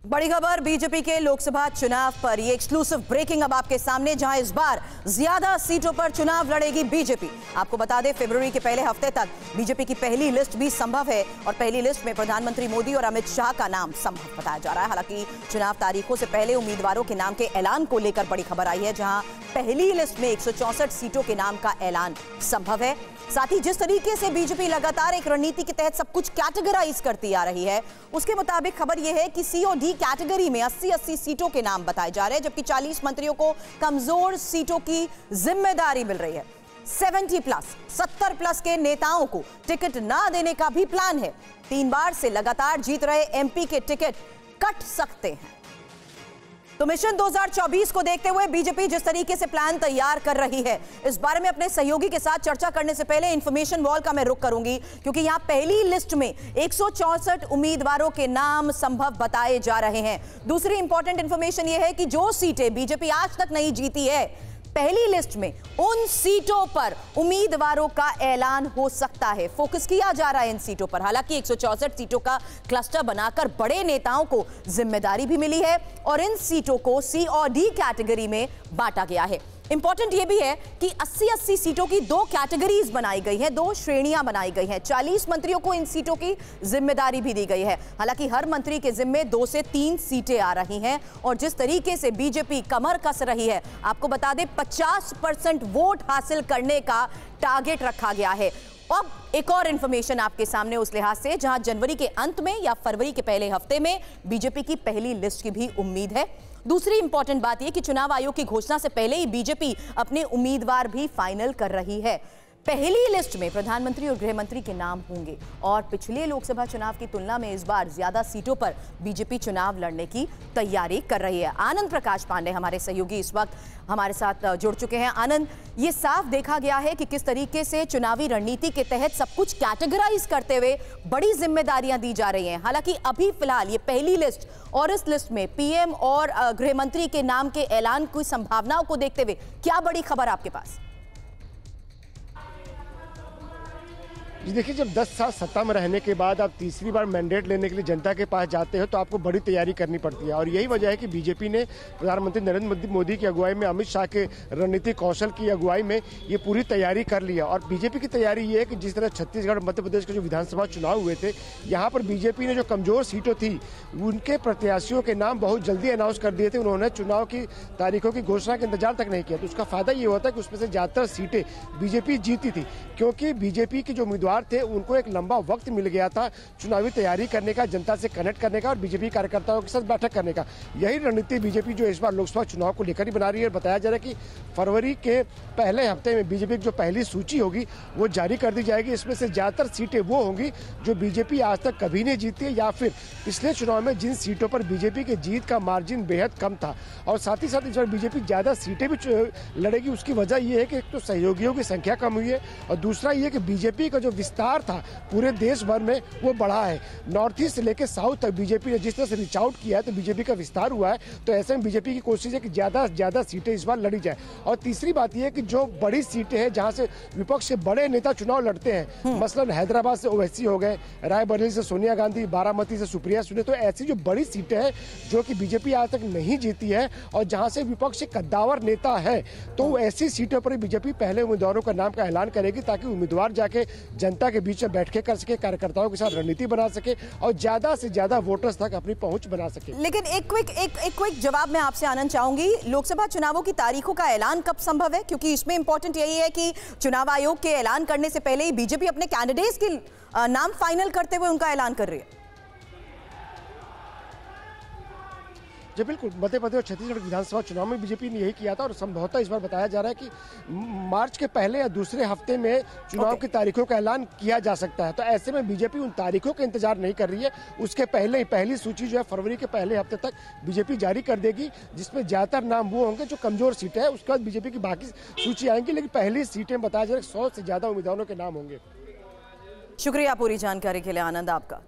बड़ी खबर बीजेपी के लोकसभा चुनाव पर। ये एक्सक्लूसिव ब्रेकिंग अब आपके सामने, जहां इस बार ज्यादा सीटों पर चुनाव लड़ेगी बीजेपी। आपको बता दें, फरवरी के पहले हफ्ते तक बीजेपी की पहली लिस्ट भी संभव है और पहली लिस्ट में प्रधानमंत्री मोदी और अमित शाह का नाम संभव बताया जा रहा है। हालांकि चुनाव तारीखों से पहले उम्मीदवारों के नाम के ऐलान को लेकर बड़ी खबर आई है, जहां पहली लिस्ट में 164 सीटों के नाम का ऐलान संभव है। साथ ही जिस तरीके से बीजेपी लगातार एक रणनीति के तहत सब कुछ कैटेगराइज करती आ रही है, उसके मुताबिक खबर यह है कि सी और डी कैटेगरी में 80-80 सीटों के नाम बताए जा रहे हैं, जबकि 40 मंत्रियों को कमजोर सीटों की जिम्मेदारी मिल रही है। 70+ के नेताओं को टिकट ना देने का भी प्लान है। 3 बार से लगातार जीत रहे एमपी के टिकट कट सकते हैं। तो मिशन 2024 को देखते हुए बीजेपी जिस तरीके से प्लान तैयार कर रही है, इस बारे में अपने सहयोगी के साथ चर्चा करने से पहले इंफॉर्मेशन वॉल का मैं रुख करूंगी, क्योंकि यहां पहली लिस्ट में 164 उम्मीदवारों के नाम संभव बताए जा रहे हैं। दूसरी इंपॉर्टेंट इंफॉर्मेशन यह है कि जो सीटें बीजेपी आज तक नहीं जीती है, पहली लिस्ट में उन सीटों पर उम्मीदवारों का ऐलान हो सकता है। फोकस किया जा रहा है इन सीटों पर। हालांकि 164 सीटों का क्लस्टर बनाकर बड़े नेताओं को जिम्मेदारी भी मिली है और इन सीटों को सी और डी कैटेगरी में बांटा गया है। इंपॉर्टेंट यह भी है कि 80-80 सीटों की 2 कैटेगरीज बनाई गई हैं, 2 श्रेणियां बनाई गई हैं। 40 मंत्रियों को इन सीटों की जिम्मेदारी भी दी गई है। हालांकि हर मंत्री के जिम्मे 2 से 3 सीटें आ रही हैं और जिस तरीके से बीजेपी कमर कस रही है, आपको बता दें 50% वोट हासिल करने का टारगेट रखा गया है। अब एक और इंफॉर्मेशन आपके सामने उस लिहाज से, जहां जनवरी के अंत में या फरवरी के पहले हफ्ते में बीजेपी की पहली लिस्ट की भी उम्मीद है। दूसरी इंपॉर्टेंट बात यह कि चुनाव आयोग की घोषणा से पहले ही बीजेपी अपने उम्मीदवार भी फाइनल कर रही है। पहली लिस्ट में प्रधानमंत्री और गृह मंत्री के नाम होंगे और पिछले लोकसभा चुनाव की तुलना में इस बार ज्यादा सीटों पर बीजेपी चुनाव लड़ने की तैयारी कर रही है। आनंद प्रकाश पांडे हमारे सहयोगी इस वक्त हमारे साथ जुड़ चुके हैं। आनंद, ये साफ देखा गया है कि किस तरीके से चुनावी रणनीति के तहत सब कुछ कैटेगराइज करते हुए बड़ी जिम्मेदारियां दी जा रही हैं। हालांकि अभी फिलहाल ये पहली लिस्ट और इस लिस्ट में पीएम और गृह मंत्री के नाम के ऐलान की संभावनाओं को देखते हुए क्या बड़ी खबर आपके पास? जी देखिए, जब 10 साल सत्ता में रहने के बाद आप तीसरी बार मैंडेट लेने के लिए जनता के पास जाते हो तो आपको बड़ी तैयारी करनी पड़ती है। और यही वजह है कि बीजेपी ने प्रधानमंत्री नरेंद्र मोदी की अगुवाई में, अमित शाह के रणनीतिक कौशल की अगुवाई में ये पूरी तैयारी कर लिया। और बीजेपी की तैयारी ये है कि जिस तरह छत्तीसगढ़, मध्य प्रदेश के जो विधानसभा चुनाव हुए थे, यहाँ पर बीजेपी ने जो कमजोर सीटें थी उनके प्रत्याशियों के नाम बहुत जल्दी अनाउंस कर दिए थे। उन्होंने चुनाव की तारीखों की घोषणा के इंतजार तक नहीं किया। तो उसका फायदा ये होता है कि उसमें से ज्यादातर सीटें बीजेपी जीती थी, क्योंकि बीजेपी के जो उम्मीदवार थे उनको एक लंबा वक्त मिल गया था चुनावी तैयारी करने का, जनता से कनेक्ट करने का और बीजेपी कार्यकर्ताओं के साथ बैठक करने का। यही रणनीति बीजेपी जो इस बार लोकसभा चुनाव को लेकर ही बना रही है। बताया जा रहा है कि फरवरी के पहले हफ्ते में बीजेपी की जो पहली सूची होगी वो जारी कर दी जाएगी। इसमें से ज्यादातर सीटें वो होंगी जो बीजेपी आज तक कभी नहीं जीती है, या फिर पिछले चुनाव में जिन सीटों पर बीजेपी के जीत का मार्जिन बेहद कम था। और साथ ही साथ इस बार बीजेपी ज्यादा सीटें भी लड़ेगी। उसकी वजह यह है कि एक तो सहयोगियों की संख्या कम हुई है और दूसरा ये कि बीजेपी का जो विस्तार था पूरे देश भर में वो बढ़ा है। नॉर्थ ईस्ट से लेकर साउथ तक बीजेपी ने जिस तरह से रीच आउट किया है, तो बीजेपी का विस्तार हुआ है। तो ऐसे में बीजेपी की कोशिश है कि ज्यादा से ज्यादा सीटें इस बार लड़ी जाए। और तीसरी बात यह है कि जो बड़ी सीटें हैं जहां से विपक्ष के बड़े नेता चुनाव लड़ते हैं, मसलन हैदराबाद से ओवैसी हो गए, रायबरेली से सोनिया गांधी, बारामती से सुप्रिया सुले, तो ऐसी जो बड़ी सीटें हैं जो कि बीजेपी आज तक नहीं जीती है और जहां से विपक्ष के कद्दावर नेता है, तो ऐसी सीटों पर बीजेपी पहले उम्मीदवारों का नाम का ऐलान करेगी, ताकि उम्मीदवार जाके जनता के बीच में बैठ के कर सके, कार्यकर्ताओं के साथ रणनीति बना सके और ज्यादा से ज्यादा वोटर्स तक अपनी पहुंच बना सके। लेकिन एक क्विक जवाब मैं आपसे आनंद चाहूंगी, लोकसभा चुनावों की तारीखों का ऐलान कब संभव है? क्योंकि इसमें इंपॉर्टेंट यही है कि चुनाव आयोग के ऐलान करने से पहले ही बीजेपी अपने कैंडिडेट्स के नाम फाइनल करते हुए उनका ऐलान कर रही है। जी बिल्कुल, मध्य प्रदेश और छत्तीसगढ़ विधानसभा चुनाव में बीजेपी ने यही किया था और संभवतः इस बार बताया जा रहा है कि मार्च के पहले या दूसरे हफ्ते में चुनाव की तारीखों का ऐलान किया जा सकता है। तो ऐसे में बीजेपी उन तारीखों का इंतजार नहीं कर रही है। उसके पहले ही पहली सूची जो है फरवरी के पहले हफ्ते तक बीजेपी जारी कर देगी, जिसमें ज्यादातर नाम वो होंगे जो कमजोर सीटें हैं। उसके बाद बीजेपी की बाकी सूची आएंगी, लेकिन पहली सीटें बताया जा रहा है 100 से ज्यादा उम्मीदवारों के नाम होंगे। शुक्रिया पूरी जानकारी के लिए आनंद आपका।